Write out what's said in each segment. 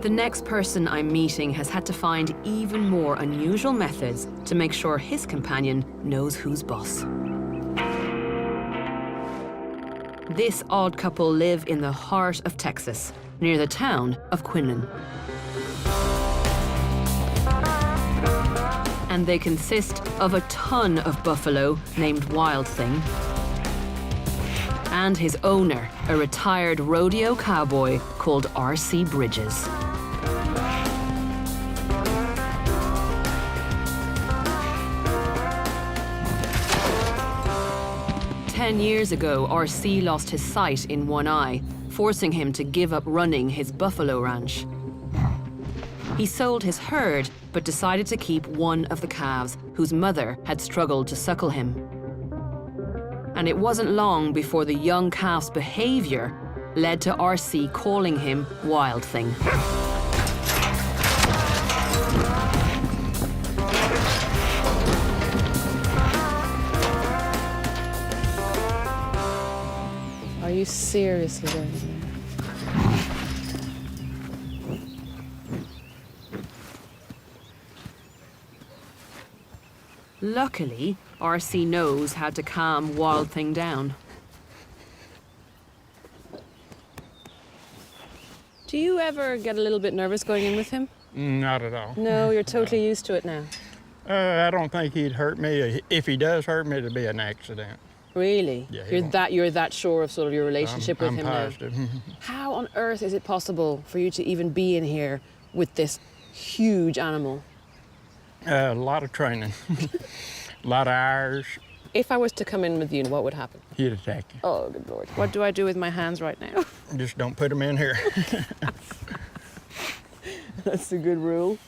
The next person I'm meeting has had to find even more unusual methods to make sure his companion knows who's boss. This odd couple live in the heart of Texas, near the town of Quinlan. And they consist of a ton of buffalo named Wild Thing, and his owner, a retired rodeo cowboy called R.C. Bridges. 10 years ago, R.C. lost his sight in one eye, forcing him to give up running his buffalo ranch. He sold his herd, but decided to keep one of the calves, whose mother had struggled to suckle him. And it wasn't long before the young calf's behavior led to R.C. calling him Wild Thing. Are you seriously doing it? Luckily, R.C. knows how to calm Wild Thing down. Do you ever get a little bit nervous going in with him? Not at all. No, you're totally used to it now. I don't think he'd hurt me. If he does hurt me, it'll be an accident. Really? Yeah, you're that sure of sort of your relationship with I'm him positive. now? How on earth is it possible for you to even be in here with this huge animal? A lot of training, a lot of hours. If I was to come in with you, what would happen? He'd attack you. Oh, good Lord. What do I do with my hands right now? Just don't put him in here. That's a good rule.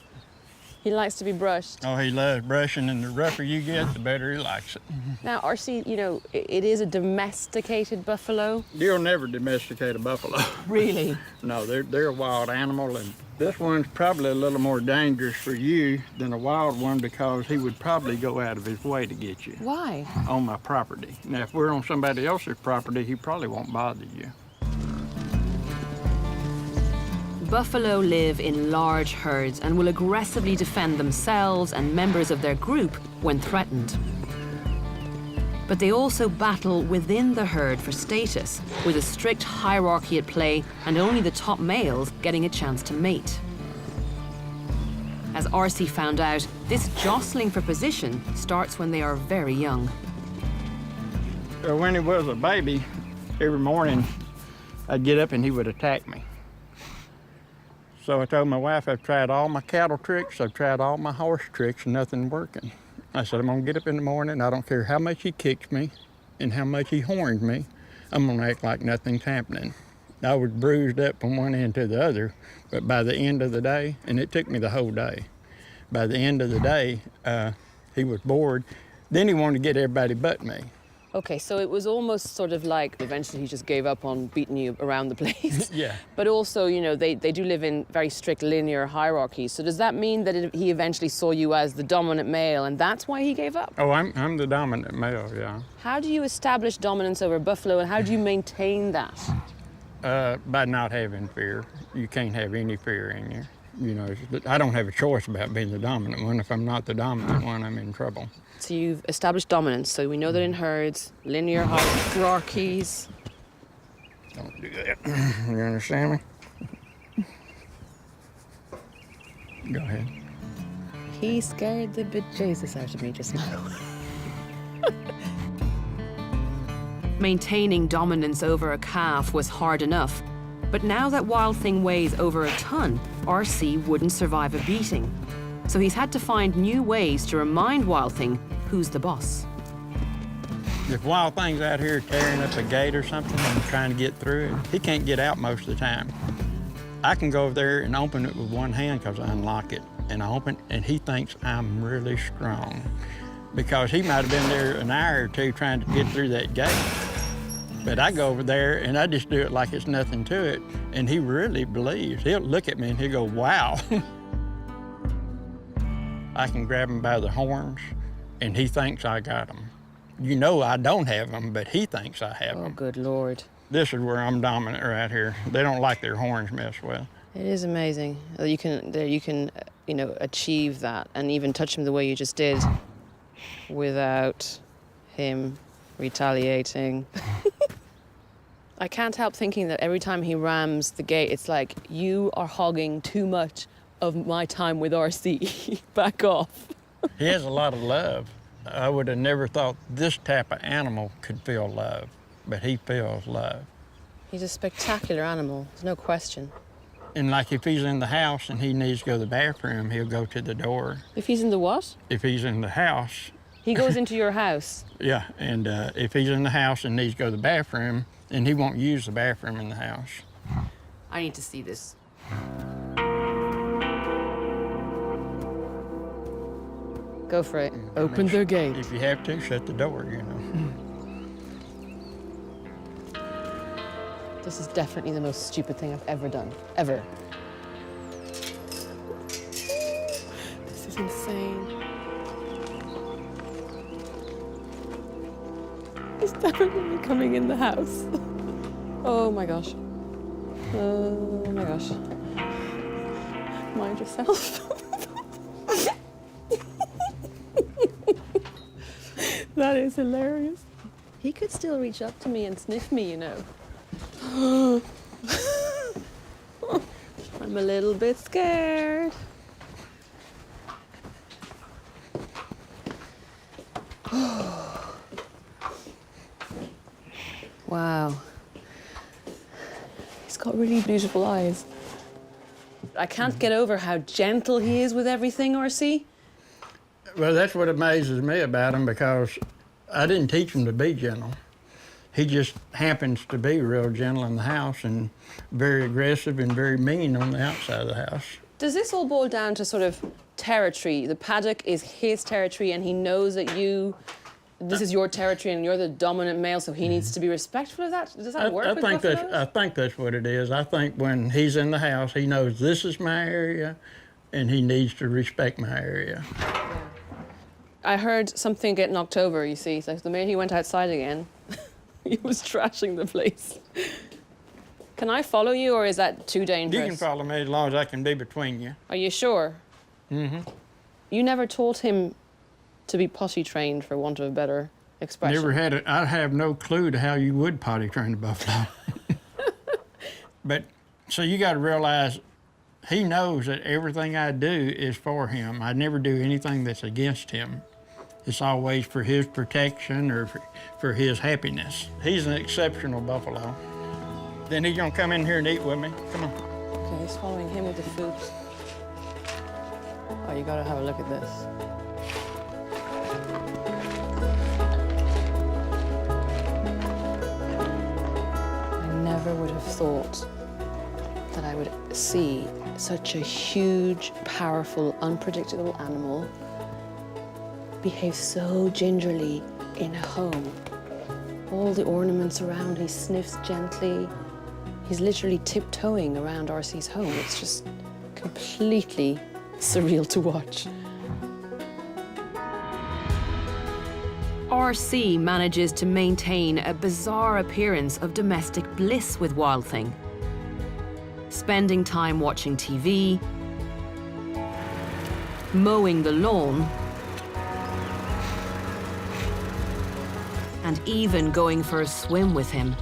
He likes to be brushed. Oh, he loves brushing, and the rougher you get, the better he likes it. Now, R.C., you know, it is a domesticated buffalo. You'll never domesticate a buffalo. Really? No, they're a wild animal, and this one's probably a little more dangerous for you than a wild one because he would probably go out of his way to get you. Why? On my property. Now, if we're on somebody else's property, he probably won't bother you. Buffalo live in large herds and will aggressively defend themselves and members of their group when threatened. But they also battle within the herd for status, with a strict hierarchy at play and only the top males getting a chance to mate. As R.C. found out, this jostling for position starts when they are very young. When he was a baby, every morning I'd get up and he would attack me. So I told my wife, I've tried all my cattle tricks, I've tried all my horse tricks, and nothing working. I said, I'm gonna get up in the morning, I don't care how much he kicks me and how much he horns me, I'm gonna act like nothing's happening. I was bruised up from one end to the other, but by the end of the day, and it took me the whole day, by the end of the day, he was bored. Then he wanted to get everybody but me. Okay, so it was almost sort of like eventually he just gave up on beating you around the place. Yeah. But also, you know, they do live in very strict linear hierarchies. So does that mean that he eventually saw you as the dominant male and that's why he gave up? Oh, I'm the dominant male, yeah. How do you establish dominance over buffalo and how do you maintain that? By not having fear. You can't have any fear in you. You know, I don't have a choice about being the dominant one. If I'm not the dominant one, I'm in trouble. So you've established dominance. So we know that in herds, linear hierarchies. Don't do that. You understand me? Go ahead. He scared the bejesus out of me just now. Maintaining dominance over a calf was hard enough, but now that Wild Thing weighs over a ton, R.C. wouldn't survive a beating. So he's had to find new ways to remind Wild Thing who's the boss. If Wild Thing's out here tearing up a gate or something and trying to get through it, he can't get out most of the time. I can go over there and open it with one hand because I unlock it, and I open it, and he thinks I'm really strong because he might have been there an hour or two trying to get through that gate. But I go over there and I just do it like it's nothing to it, and he really believes. He'll look at me and he'll go, wow. I can grab him by the horns and he thinks I got him. You know I don't have them, but he thinks I have them. Oh, good Lord. This is where I'm dominant right here. They don't like their horns messed with. It is amazing that you can, achieve that and even touch him the way you just did without him retaliating. I can't help thinking that every time he rams the gate, it's like, you are hogging too much of my time with RC. Back off. He has a lot of love. I would have never thought this type of animal could feel love, but he feels love. He's a spectacular animal, there's no question. And like if he's in the house and he needs to go to the bathroom, he'll go to the door. If he's in the what? If he's in the house. He goes into your house? Yeah, and if he's in the house and needs to go to the bathroom, and he won't use the bathroom in the house. I need to see this. Go for it. Open the gate. If you have to, shut the door, This is definitely the most stupid thing I've ever done. Ever. This is insane. He's definitely coming in the house. Oh my gosh. Oh my gosh. Mind yourself. That is hilarious. He could still reach up to me and sniff me, I'm a little bit scared. Wow. He's got really beautiful eyes. I can't get over how gentle he is with everything, RC. Well, that's what amazes me about him, because I didn't teach him to be gentle. He just happens to be real gentle in the house and very aggressive and very mean on the outside of the house. Does this all boil down to sort of territory? The paddock is his territory and he knows that this is your territory and you're the dominant male, so he needs to be respectful of that? Does that work with buffaloes? I think that's what it is. I think when he's in the house, he knows this is my area and he needs to respect my area. I heard something get knocked over, you see. So the minute he went outside again, he was trashing the place. Can I follow you, or is that too dangerous? You can follow me as long as I can be between you. Are you sure? Mm-hmm. You never taught him to be potty trained, for want of a better expression. Never had it. I have no clue to how you would potty train a buffalo. But, so you got to realize, he knows that everything I do is for him. I never do anything that's against him. It's always for his protection or for his happiness. He's an exceptional buffalo. Then he's gonna come in here and eat with me. Come on. Okay, he's following him with the food. Oh, you gotta have a look at this. I never would have thought that I would see such a huge, powerful, unpredictable animal behave so gingerly in a home. All the ornaments around, he sniffs gently. He's literally tiptoeing around RC's home. It's just completely surreal to watch. RC manages to maintain a bizarre appearance of domestic bliss with Wild Thing. Spending time watching TV, mowing the lawn, and even going for a swim with him.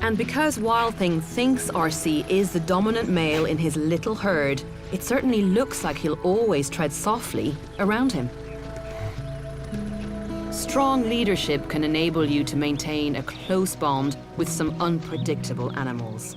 And because Wild Thing thinks RC is the dominant male in his little herd, it certainly looks like he'll always tread softly around him. Strong leadership can enable you to maintain a close bond with some unpredictable animals.